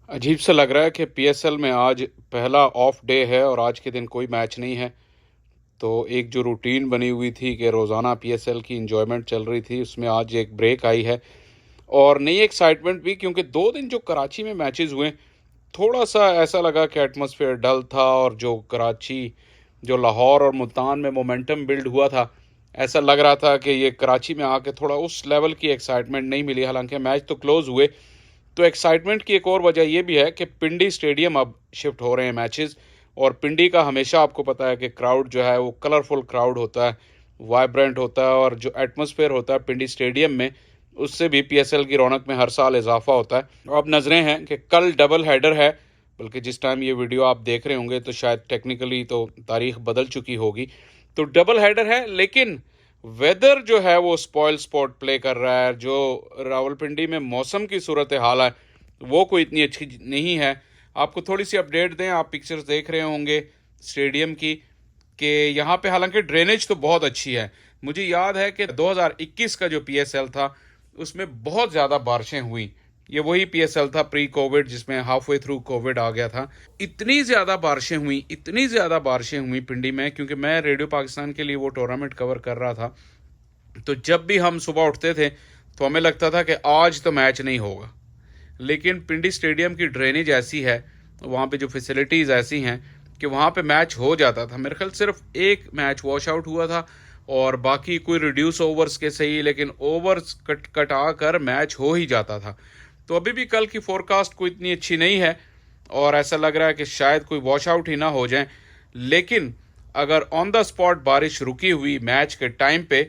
अजीब सा लग रहा है कि पीएसएल में आज पहला ऑफ डे है और आज के दिन कोई मैच नहीं है। तो एक जो रूटीन बनी हुई थी कि रोज़ाना पीएसएल की एंजॉयमेंट चल रही थी, उसमें आज एक ब्रेक आई है और नई एक्साइटमेंट भी, क्योंकि 2 दिन जो कराची में मैचेस हुए, थोड़ा-सा ऐसा लगा कि एटमॉस्फेयर डल था और जो लाहौर और मुल्तान में मोमेंटम बिल्ड हुआ था, ऐसा लग रहा था कि ये कराची में आके थोड़ा उस लेवल की एक्साइटमेंट नहीं मिली। हालाँकि मैच तो क्लोज़ हुए। तो एक्साइटमेंट की एक और वजह ये भी है कि पिंडी स्टेडियम अब शिफ्ट हो रहे हैं मैचेस, और पिंडी का हमेशा आपको पता है कि क्राउड जो है वो कलरफुल क्राउड होता है, वाइब्रेंट होता है, और जो एटमॉस्फेयर होता है पिंडी स्टेडियम में, उससे भी पीएसएल की रौनक में हर साल इजाफा होता है। अब नज़रें हैं कि कल डबल हेडर है, बल्कि जिस टाइम ये वीडियो आप देख रहे होंगे तो शायद टेक्निकली तो तारीख बदल चुकी होगी। तो डबल हेडर है, लेकिन वेदर जो है वो स्पॉइल स्पॉट प्ले कर रहा है। जो रावलपिंडी में मौसम की सूरत हाल है वो कोई इतनी अच्छी नहीं है। आपको थोड़ी सी अपडेट दें, आप पिक्चर्स देख रहे होंगे स्टेडियम की, कि यहाँ पे हालांकि ड्रेनेज तो बहुत अच्छी है। मुझे याद है कि 2021 का जो पीएसएल था उसमें बहुत ज़्यादा बारिशें हुई। ये वही पीएसएल था प्री कोविड, जिसमें हाफ वे थ्रू कोविड आ गया था। इतनी ज़्यादा बारिशें हुई पिंडी में, क्योंकि मैं रेडियो पाकिस्तान के लिए वो टूर्नामेंट कवर कर रहा था। तो जब भी हम सुबह उठते थे तो हमें लगता था कि आज तो मैच नहीं होगा, लेकिन पिंडी स्टेडियम की ड्रेनेज ऐसी है, वहाँ पे जो फैसिलिटीज़ ऐसी हैं कि वहाँ पे मैच हो जाता था। मेरे ख्याल सिर्फ एक मैच वॉश आउट हुआ था और बाकी कोई रिड्यूस ओवर्स के सही, लेकिन ओवर्स कटा कर मैच हो ही जाता था। तो अभी भी कल की फोरकास्ट कोई इतनी अच्छी नहीं है और ऐसा लग रहा है कि शायद कोई वॉश आउट ही ना हो जाए। लेकिन अगर ऑन द स्पॉट बारिश रुकी हुई मैच के टाइम पे,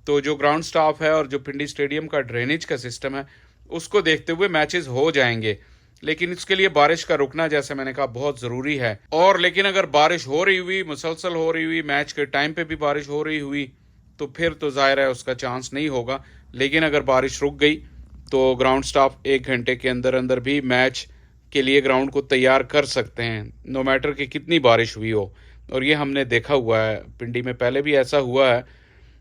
तो जो ग्राउंड स्टाफ है और जो पिंडी स्टेडियम का ड्रेनेज का सिस्टम है, उसको देखते हुए मैचेस हो जाएंगे। लेकिन इसके लिए बारिश का रुकना, जैसे मैंने कहा, बहुत ज़रूरी है। और लेकिन अगर बारिश हो रही हुई, मुसलसल हो रही हुई, मैच के टाइम पे भी बारिश हो रही हुई, तो फिर तो ज़ाहिर है उसका चांस नहीं होगा। लेकिन अगर बारिश रुक गई तो ग्राउंड स्टाफ 1 घंटे के अंदर अंदर भी मैच के लिए ग्राउंड को तैयार कर सकते हैं, नो मैटर कि कितनी बारिश हुई हो। और ये हमने देखा हुआ है, पिंडी में पहले भी ऐसा हुआ है।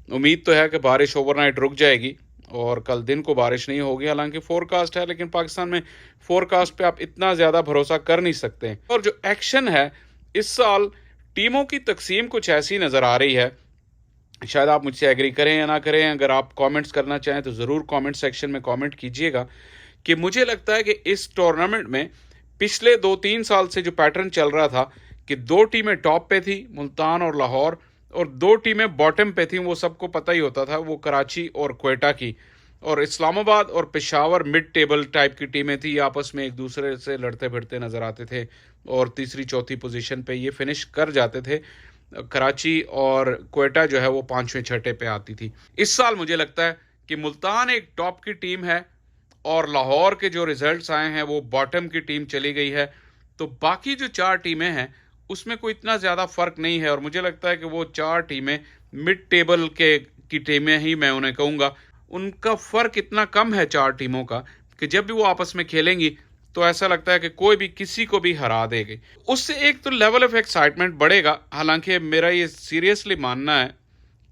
उम्मीद तो है कि बारिश ओवरनाइट रुक जाएगी और कल दिन को बारिश नहीं होगी। हालांकि फोरकास्ट है, लेकिन पाकिस्तान में फोरकास्ट पे आप इतना ज़्यादा भरोसा कर नहीं सकते। और जो एक्शन है इस साल, टीमों की तकसीम कुछ ऐसी नज़र आ रही है, शायद आप मुझसे एग्री करें या ना करें। अगर आप कमेंट्स करना चाहें तो ज़रूर कमेंट सेक्शन में कमेंट कीजिएगा, कि मुझे लगता है कि इस टूर्नामेंट में पिछले 2-3 साल से जो पैटर्न चल रहा था कि 2 टीमें टॉप पे थी, मुल्तान और लाहौर, और 2 टीमें बॉटम पे थी, वो सबको पता ही होता था, वो कराची और क्वेटा की। और इस्लामाबाद और पेशावर मिड टेबल टाइप की टीमें थी, आपस में एक दूसरे से लड़ते भिड़ते नज़र आते थे और तीसरी चौथी पोजीशन पे ये फिनिश कर जाते थे। कराची और क्वेटा जो है वो 5वें छठे पे आती थी। इस साल मुझे लगता है कि मुल्तान एक टॉप की टीम है और लाहौर के जो रिजल्ट्स आए हैं वो बॉटम की टीम चली गई है। तो बाकी जो 4 टीमें हैं उसमें कोई इतना ज़्यादा फ़र्क नहीं है, और मुझे लगता है कि वो 4 टीमें मिड टेबल के की टीमें ही मैं उन्हें कहूँगा। उनका फ़र्क इतना कम है 4 टीमों का, कि जब भी वो आपस में खेलेंगी तो ऐसा लगता है कि कोई भी किसी को भी हरा देगी। उससे एक तो लेवल ऑफ एक्साइटमेंट बढ़ेगा। हालांकि मेरा ये सीरियसली मानना है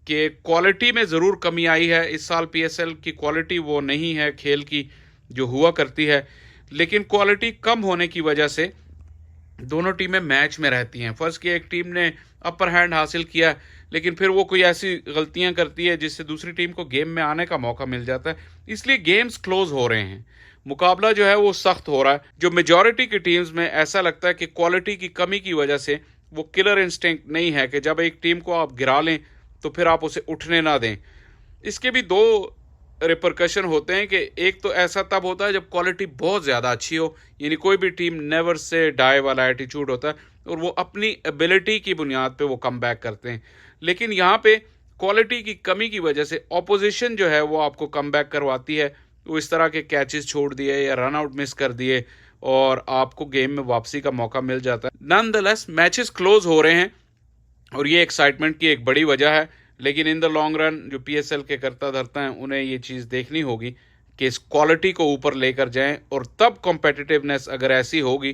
कि क्वालिटी में ज़रूर कमी आई है इस साल। पीएसएल की क्वालिटी वो नहीं है खेल की जो हुआ करती है, लेकिन क्वालिटी कम होने की वजह से दोनों टीमें मैच में रहती हैं। फर्स्ट की एक टीम ने अपर हैंड हासिल किया, लेकिन फिर वो कोई ऐसी गलतियां करती है जिससे दूसरी टीम को गेम में आने का मौका मिल जाता है। इसलिए गेम्स क्लोज हो रहे हैं, मुकाबला जो है वो सख्त हो रहा है। जो मेजॉरिटी की टीम्स में ऐसा लगता है कि क्वालिटी की कमी की वजह से वो किलर इंस्टिंक्ट नहीं है कि जब एक टीम को आप गिरा लें तो फिर आप उसे उठने ना दें। इसके भी 2 रिपरकशन होते हैं, कि एक तो ऐसा तब होता है जब क्वालिटी बहुत ज़्यादा अच्छी हो, यानी कोई भी टीम नेवर से डाई वाला एटीट्यूड होता है और वो अपनी एबिलिटी की बुनियाद पे वो कम बैक करते हैं। लेकिन यहाँ पे क्वालिटी की कमी की वजह से ऑपोजिशन जो है वो आपको कम बैक करवाती है। वो इस तरह के कैचेस छोड़ दिए या रन आउट मिस कर दिए और आपको गेम में वापसी का मौका मिल जाता है। नॉनदलेस मैचेस क्लोज हो रहे हैं और ये एक्साइटमेंट की एक बड़ी वजह है। लेकिन इन द लॉन्ग रन जो पीएसएल के करता धरता हैं, उन्हें ये चीज़ देखनी होगी कि इस क्वालिटी को ऊपर लेकर जाएं, और तब कॉम्पिटिटिवनेस अगर ऐसी होगी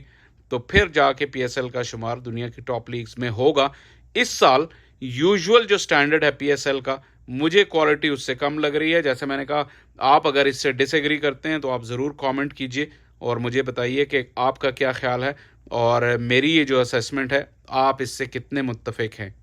तो फिर जाके पीएसएल का शुमार दुनिया की टॉप लीग्स में होगा। इस साल यूजुअल जो स्टैंडर्ड है पीएसएल का, मुझे क्वालिटी उससे कम लग रही है। जैसे मैंने कहा, आप अगर इससे डिसएग्री करते हैं तो आप ज़रूर कमेंट कीजिए और मुझे बताइए कि आपका क्या ख्याल है और मेरी ये जो असेसमेंट है आप इससे कितने मुत्तफ़िक हैं।